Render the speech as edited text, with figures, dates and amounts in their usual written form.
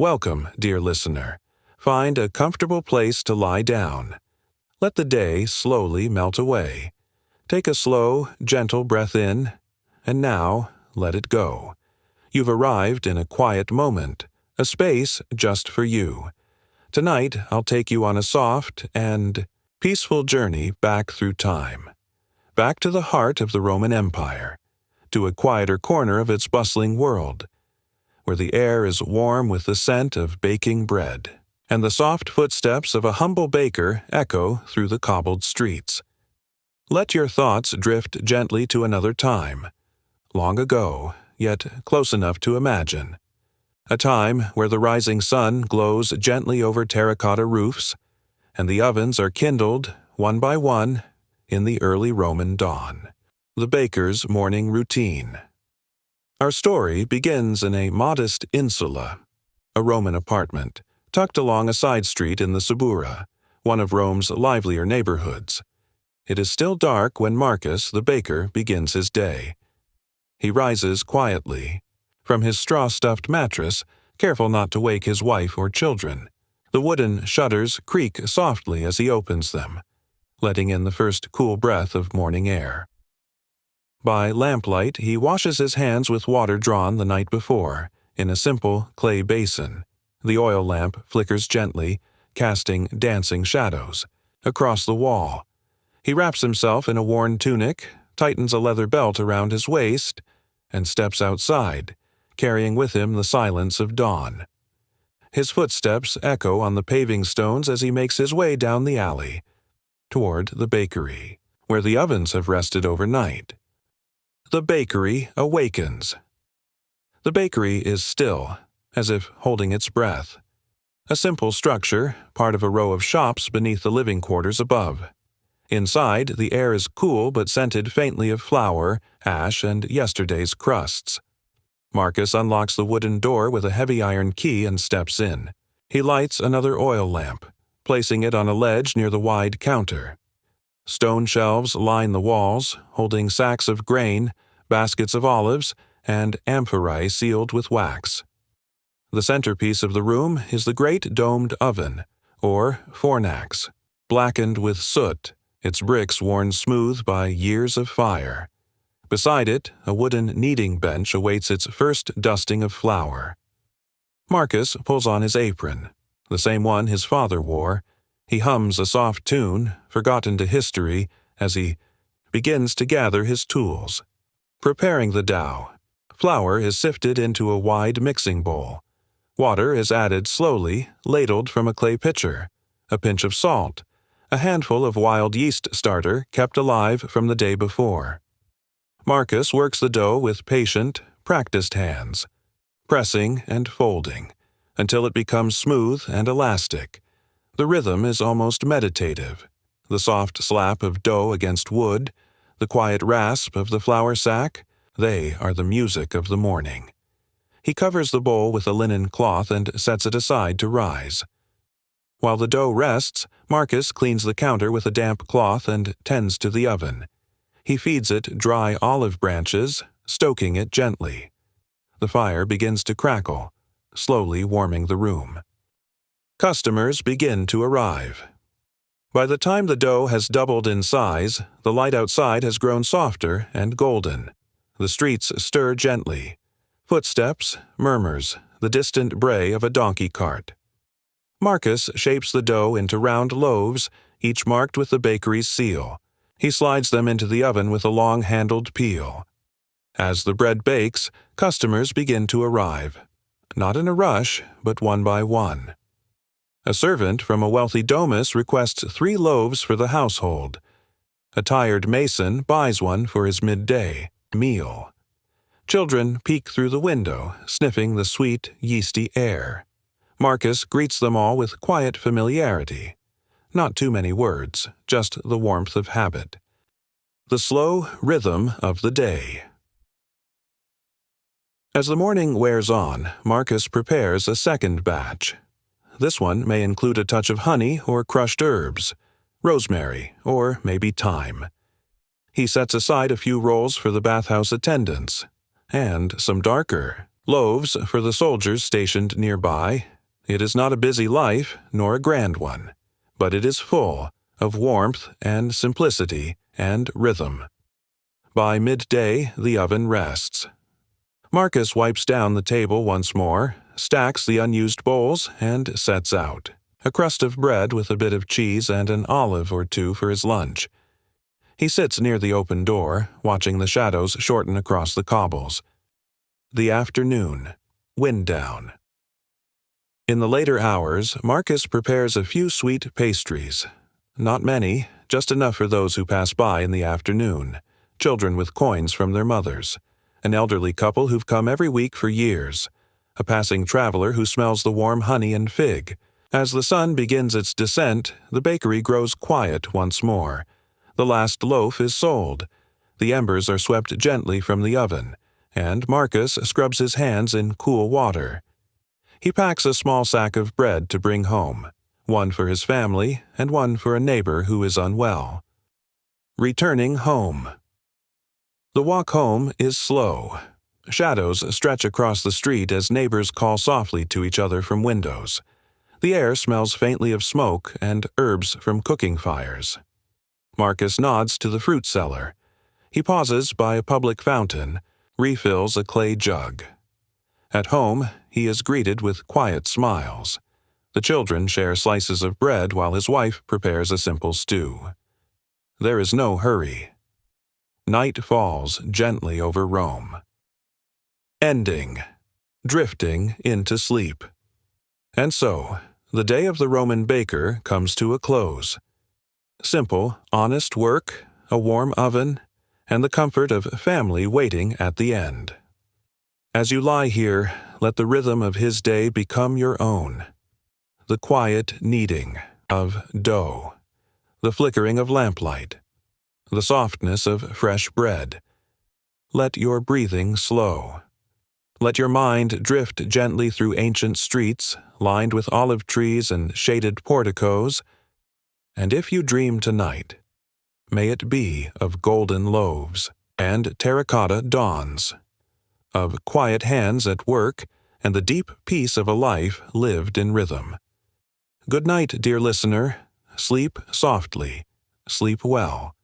Welcome, dear listener. Find a comfortable place to lie down. Let the day slowly melt away. Take a slow, gentle breath in, and now let it go. You've arrived in a quiet moment, a space just for you. Tonight, I'll take you on a soft and peaceful journey back through time. Back to the heart of the Roman Empire, to a quieter corner of its bustling world, where the air is warm with the scent of baking bread, and the soft footsteps of a humble baker echo through the cobbled streets. Let your thoughts drift gently to another time, long ago, yet close enough to imagine. A time where the rising sun glows gently over terracotta roofs, and the ovens are kindled, one by one, in the early Roman dawn. The baker's morning routine. Our story begins in a modest insula, a Roman apartment, tucked along a side street in the Suburra, one of Rome's livelier neighborhoods. It is still dark when Marcus, the baker, begins his day. He rises quietly from his straw-stuffed mattress, careful not to wake his wife or children. The wooden shutters creak softly as he opens them, letting in the first cool breath of morning air. By lamplight, he washes his hands with water drawn the night before, in a simple clay basin. The oil lamp flickers gently, casting dancing shadows across the wall. He wraps himself in a worn tunic, tightens a leather belt around his waist, and steps outside, carrying with him the silence of dawn. His footsteps echo on the paving stones as he makes his way down the alley, toward the bakery, where the ovens have rested overnight. The bakery awakens. The bakery is still, as if holding its breath. A simple structure, part of a row of shops beneath the living quarters above. Inside, the air is cool but scented faintly of flour, ash, and yesterday's crusts. Marcus unlocks the wooden door with a heavy iron key and steps in. He lights another oil lamp, placing it on a ledge near the wide counter. Stone shelves line the walls, holding sacks of grain, baskets of olives, and amphorae sealed with wax. The centerpiece of the room is the great domed oven, or fornax, blackened with soot, its bricks worn smooth by years of fire. Beside it, a wooden kneading bench awaits its first dusting of flour. Marcus pulls on his apron, the same one his father wore. He hums a soft tune, forgotten to history, as he begins to gather his tools. Preparing the dough, flour is sifted into a wide mixing bowl. Water is added slowly, ladled from a clay pitcher. A pinch of salt, a handful of wild yeast starter kept alive from the day before. Marcus works the dough with patient, practiced hands, pressing and folding, until it becomes smooth and elastic. The rhythm is almost meditative. The soft slap of dough against wood, the quiet rasp of the flour sack, they are the music of the morning. He covers the bowl with a linen cloth and sets it aside to rise. While the dough rests, Marcus cleans the counter with a damp cloth and tends to the oven. He feeds it dry olive branches, stoking it gently. The fire begins to crackle, slowly warming the room. Customers begin to arrive. By the time the dough has doubled in size, the light outside has grown softer and golden. The streets stir gently. Footsteps, murmurs, the distant bray of a donkey cart. Marcus shapes the dough into round loaves, each marked with the bakery's seal. He slides them into the oven with a long-handled peel. As the bread bakes, customers begin to arrive. Not in a rush, but one by one. A servant from a wealthy domus requests 3 loaves for the household. A tired mason buys one for his midday meal. Children peek through the window, sniffing the sweet, yeasty air. Marcus greets them all with quiet familiarity. Not too many words, just the warmth of habit. The slow rhythm of the day. As the morning wears on, Marcus prepares a second batch. This one may include a touch of honey or crushed herbs, rosemary, or maybe thyme. He sets aside a few rolls for the bathhouse attendants, and some darker, Loaves for the soldiers stationed nearby. It is not a busy life, nor a grand one, but it is full of warmth and simplicity and rhythm. By midday, the oven rests. Marcus wipes down the table once more, stacks the unused bowls, and sets out. A crust of bread with a bit of cheese and an olive or two for his lunch. He sits near the open door, watching the shadows shorten across the cobbles. The afternoon. Wind down. In the later hours, Marcus prepares a few sweet pastries. Not many, just enough for those who pass by in the afternoon, children with coins from their mothers, an elderly couple who've come every week for years, a passing traveler who smells the warm honey and fig. As the sun begins its descent, the bakery grows quiet once more. The last loaf is sold. The embers are swept gently from the oven, and Marcus scrubs his hands in cool water. He packs a small sack of bread to bring home, one for his family and one for a neighbor who is unwell. Returning home. The walk home is slow. Shadows stretch across the street as neighbors call softly to each other from windows. The air smells faintly of smoke and herbs from cooking fires. Marcus nods to the fruit seller. He pauses by a public fountain, refills a clay jug. At home, he is greeted with quiet smiles. The children share slices of bread while his wife prepares a simple stew. There is no hurry. Night falls gently over Rome. Ending. Drifting into sleep. And so, the day of the Roman baker comes to a close. Simple, honest work, a warm oven, and the comfort of family waiting at the end. As you lie here, let the rhythm of his day become your own. The quiet kneading of dough, the flickering of lamplight, the softness of fresh bread. Let your breathing slow. Let your mind drift gently through ancient streets, lined with olive trees and shaded porticos. And if you dream tonight, may it be of golden loaves and terracotta dawns, of quiet hands at work and the deep peace of a life lived in rhythm. Good night, dear listener. Sleep softly. Sleep well.